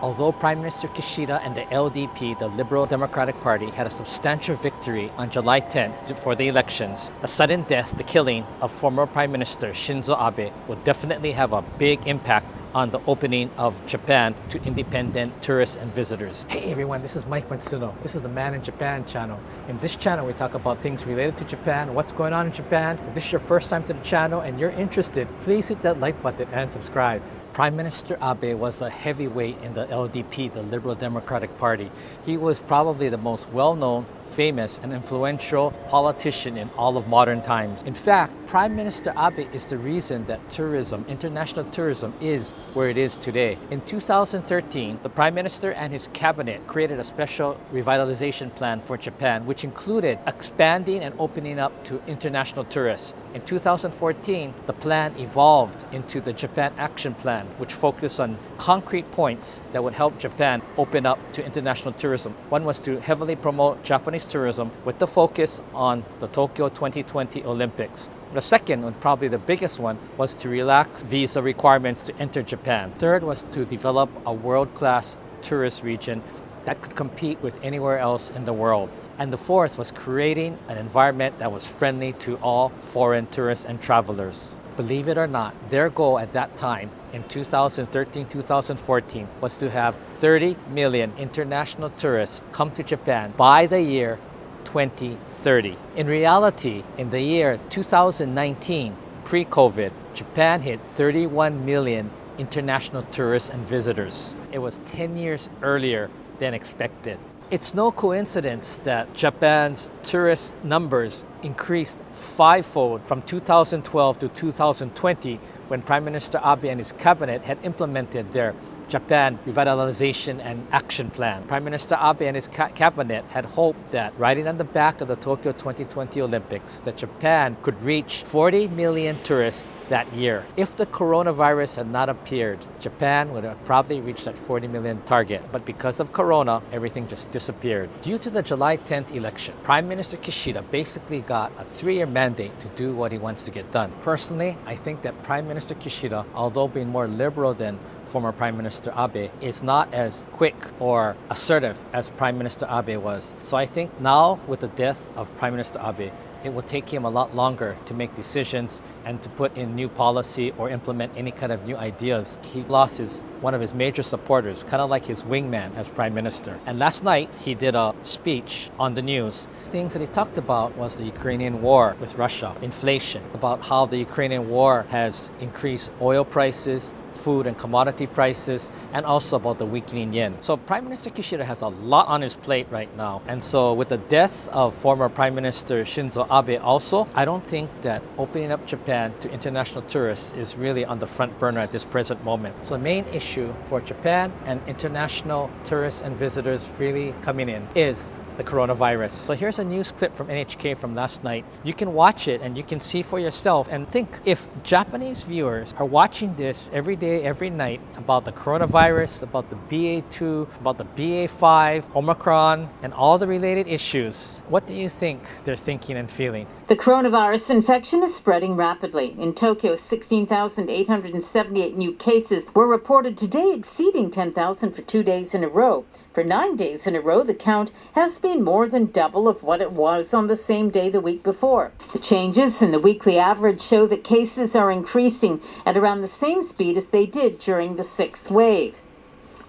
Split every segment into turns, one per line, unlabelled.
Although Prime Minister Kishida and the LDP, the Liberal Democratic Party, had a substantial victory on July 10th for the elections, the sudden death, the killing of former Prime Minister Shinzo Abe will definitely have a big impact on the opening of Japan to independent tourists and visitors. Hey everyone, this is Mike Matsuno. This is the Man in Japan channel. In this channel, we talk about things related to Japan, what's going on in Japan. If this is your first time to the channel and you're interested, please hit that like button and subscribe. Prime Minister Abe was a heavyweight in the LDP, the Liberal Democratic Party. He was probably the most well-known, famous, and influential politician in all of modern times. In fact, Prime Minister Abe is the reason that tourism, international tourism, is where it is today. In 2013, the Prime Minister and his cabinet created a special revitalization plan for Japan, which included expanding and opening up to international tourists. In 2014, the plan evolved into the Japan Action Plan, which focused on concrete points that would help Japan open up to international tourism. One was to heavily promote Japanese tourism with the focus on the Tokyo 2020 Olympics. The second, and probably the biggest one, was to relax visa requirements to enter Japan. Third was to develop a world-class tourist region that could compete with anywhere else in the world. And the fourth was creating an environment that was friendly to all foreign tourists and travelers. Believe it or not, their goal at that time in 2013-2014 was to have 30 million international tourists come to Japan by the year 2030. In reality, in the year 2019, pre-COVID, Japan hit 31 million international tourists and visitors. It was 10 years earlier than expected. It's no coincidence that Japan's tourist numbers increased fivefold from 2012 to 2020 when Prime Minister Abe and his cabinet had implemented their Japan Revitalization and Action Plan. Prime Minister Abe and his cabinet had hoped that riding on the back of the Tokyo 2020 Olympics, that Japan could reach 40 million tourists that year. If the coronavirus had not appeared, Japan would have probably reached that 40 million target. But because of corona, everything just disappeared. Due to the July 10th election, Prime Minister Kishida basically got a 3-year mandate to do what he wants to get done. Personally, I think that Prime Minister Kishida, although being more liberal than former Prime Minister Abe, is not as quick or assertive as Prime Minister Abe was. So I think now, with the death of Prime Minister Abe, it will take him a lot longer to make decisions and to put in new policy or implement any kind of new ideas. He lost one of his major supporters, kind of like his wingman as Prime Minister. And last night, he did a speech on the news. Things that he talked about was the Ukrainian war with Russia, inflation, about how the Ukrainian war has increased oil prices, food and commodity prices, and also about the weakening yen. So Prime Minister Kishida has a lot on his plate right now. And so with the death of former Prime Minister Shinzo Abe also, I don't think that opening up Japan to international tourists is really on the front burner at this present moment. So the main issue for Japan and international tourists and visitors really coming in is the coronavirus. So here's a news clip from NHK from last night. You can watch it and you can see for yourself and think, if Japanese viewers are watching this every day, every night about the coronavirus, about the BA2, about the BA5, Omicron, and all the related issues, what do you think they're thinking and feeling?
The coronavirus infection is spreading rapidly. In Tokyo, 16,878 new cases were reported today, exceeding 10,000 for 2 days in a row. For 9 days in a row, the count has been more than double of what it was on the same day the week before. The changes in the weekly average show that cases are increasing at around the same speed as they did during the 6th wave.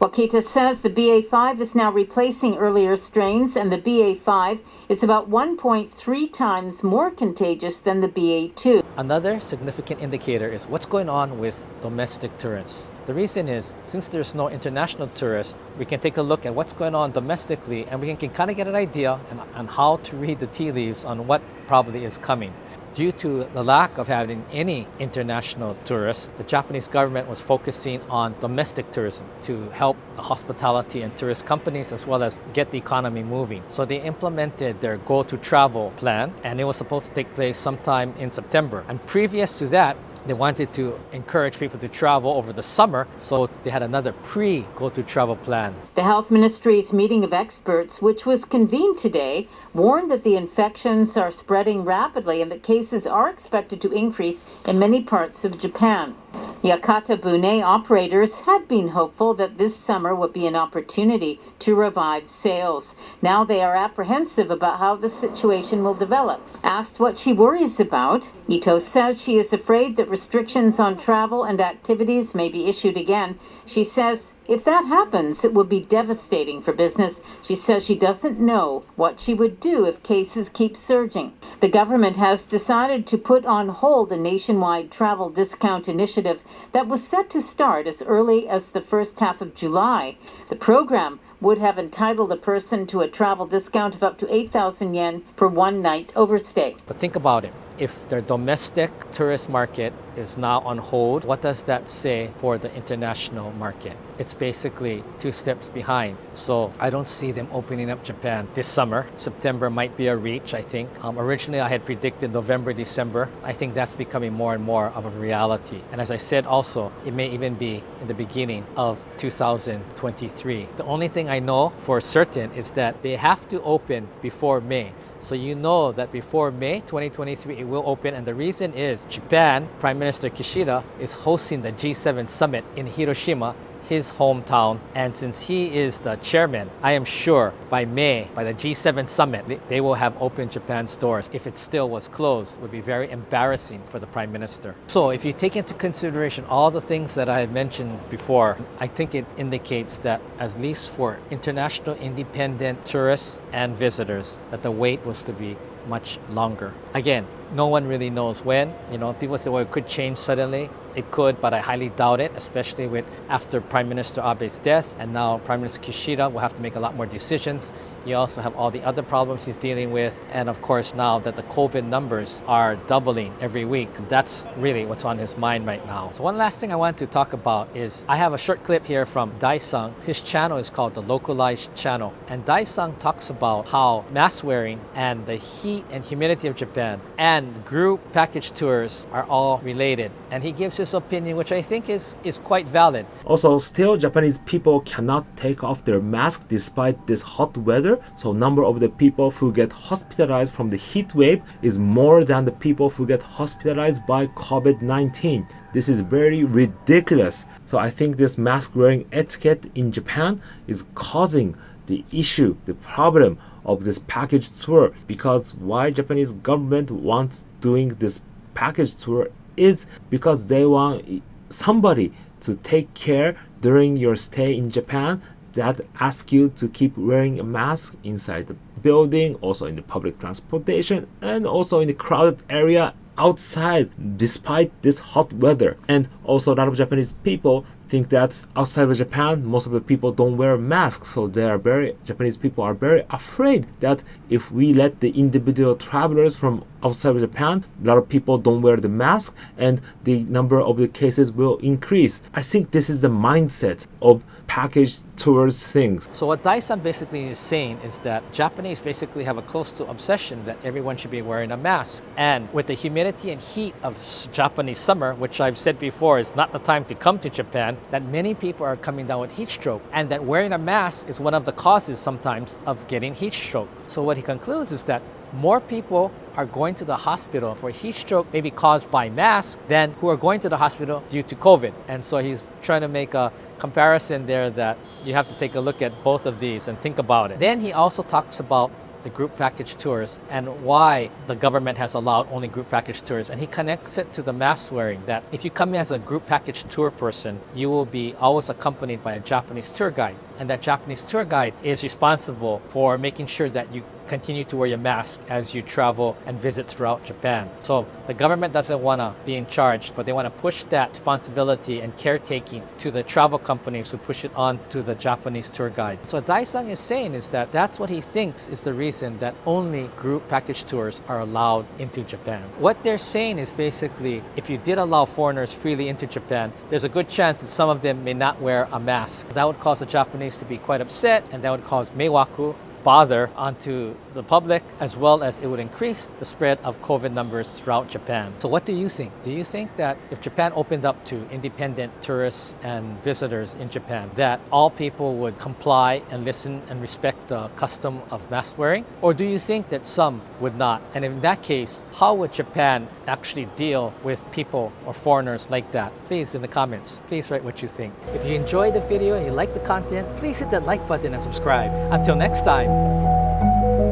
Wakita says the BA5 is now replacing earlier strains, and the BA5 is about 1.3 times more contagious than the BA2.
Another significant indicator is what's going on with domestic tourists. The reason is, since there's no international tourists, we can take a look at what's going on domestically, and we can kind of get an idea on how to read the tea leaves on what probably is coming. Due to the lack of having any international tourists, the Japanese government was focusing on domestic tourism to help the hospitality and tourist companies as well as get the economy moving. So they implemented their Go to Travel plan, and it was supposed to take place sometime in September. And previous to that, they wanted to encourage people to travel over the summer, so they had another pre-Go to Travel plan.
The Health Ministry's meeting of experts, which was convened today, warned that the infections are spreading rapidly and that cases are expected to increase in many parts of Japan. Yakata Bune operators had been hopeful that this summer would be an opportunity to revive sales. Now they are apprehensive about how the situation will develop. Asked what she worries about, Ito says she is afraid that restrictions on travel and activities may be issued again. She says if that happens, it would be devastating for business. She says she doesn't know what she would do if cases keep surging. The government has decided to put on hold a nationwide travel discount initiative that was set to start as early as the first half of July. The program would have entitled a person to a travel discount of up to 8,000 yen per one night overstay.
But think about it. If their domestic tourist market is now on hold, what does that say for the international market? It's basically 2 steps behind. So I don't see them opening up Japan this summer. September might be a reach, I think. Originally, I had predicted November, December. I think that's becoming more and more of a reality. And as I said also, it may even be in the beginning of 2023. The only thing I know for certain is that they have to open before May. So you know that before May 2023, it will open. And the reason is Japan, Prime Minister Kishida is hosting the G7 summit in Hiroshima, his hometown. And since he is the chairman, I am sure by May, by the G7 summit, they will have opened Japan's doors. If it still was closed, it would be very embarrassing for the Prime Minister. So if you take into consideration all the things that I have mentioned before, I think it indicates that at least for international independent tourists and visitors, that the wait was to be much longer. Again, no one really knows when. People say, well, it could change suddenly. It could, but I highly doubt it, especially after Prime Minister Abe's death, and now Prime Minister Kishida will have to make a lot more decisions. You also have all the other problems he's dealing with, and of course now that the COVID numbers are doubling every week, that's really what's on his mind right now. So one last thing I want to talk about is I have a short clip here from Daisung. His channel is called the Localized Channel, and Daisung talks about how mask wearing and the heat and humidity of Japan and group package tours are all related, and he gives his opinion, which I think is quite valid.
Also, still Japanese people cannot take off their mask despite this hot weather, so number of the people who get hospitalized from the heat wave is more than the people who get hospitalized by COVID-19. This is very ridiculous. So I think this mask wearing etiquette in Japan is causing the issue, the problem of this package tour, because why Japanese government wants doing this package tour is because they want somebody to take care during your stay in Japan that ask you to keep wearing a mask inside the building, also in the public transportation, and also in the crowded area outside despite this hot weather. And also a lot of Japanese people think that outside of Japan, most of the people don't wear masks, so Japanese people are very afraid that if we let the individual travelers from outside of Japan, a lot of people don't wear the mask and the number of the cases will increase. I think this is the mindset of package tours things.
So what Daisan basically is saying is that Japanese basically have a close to obsession that everyone should be wearing a mask. And with the humidity and heat of Japanese summer, which I've said before is not the time to come to Japan, that many people are coming down with heat stroke, and that wearing a mask is one of the causes sometimes of getting heat stroke. So what he concludes is that more people are going to the hospital for heat stroke maybe caused by mask than who are going to the hospital due to COVID. And so he's trying to make a comparison there that you have to take a look at both of these and think about it. Then he also talks about the group package tours and why the government has allowed only group package tours. And he connects it to the mask wearing, that if you come in as a group package tour person, you will be always accompanied by a Japanese tour guide. And that Japanese tour guide is responsible for making sure that you continue to wear your mask as you travel and visit throughout Japan. So the government doesn't want to be in charge, but they want to push that responsibility and caretaking to the travel companies who push it on to the Japanese tour guide. So what Daisung is saying is that that's what he thinks is the reason that only group package tours are allowed into Japan. What they're saying is basically, if you did allow foreigners freely into Japan, there's a good chance that some of them may not wear a mask. That would cause the Japanese to be quite upset, and that would cause meiwaku, bother onto the public, as well as it would increase the spread of COVID numbers throughout Japan. So what do you think? Do you think that if Japan opened up to independent tourists and visitors in Japan, that all people would comply and listen and respect the custom of mask wearing? Or do you think that some would not? And in that case, how would Japan actually deal with people or foreigners like that? Please, in the comments, please write what you think. If you enjoyed the video and you like the content, please hit that like button and subscribe. Until next time,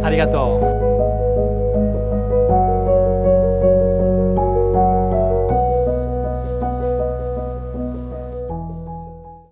arigato.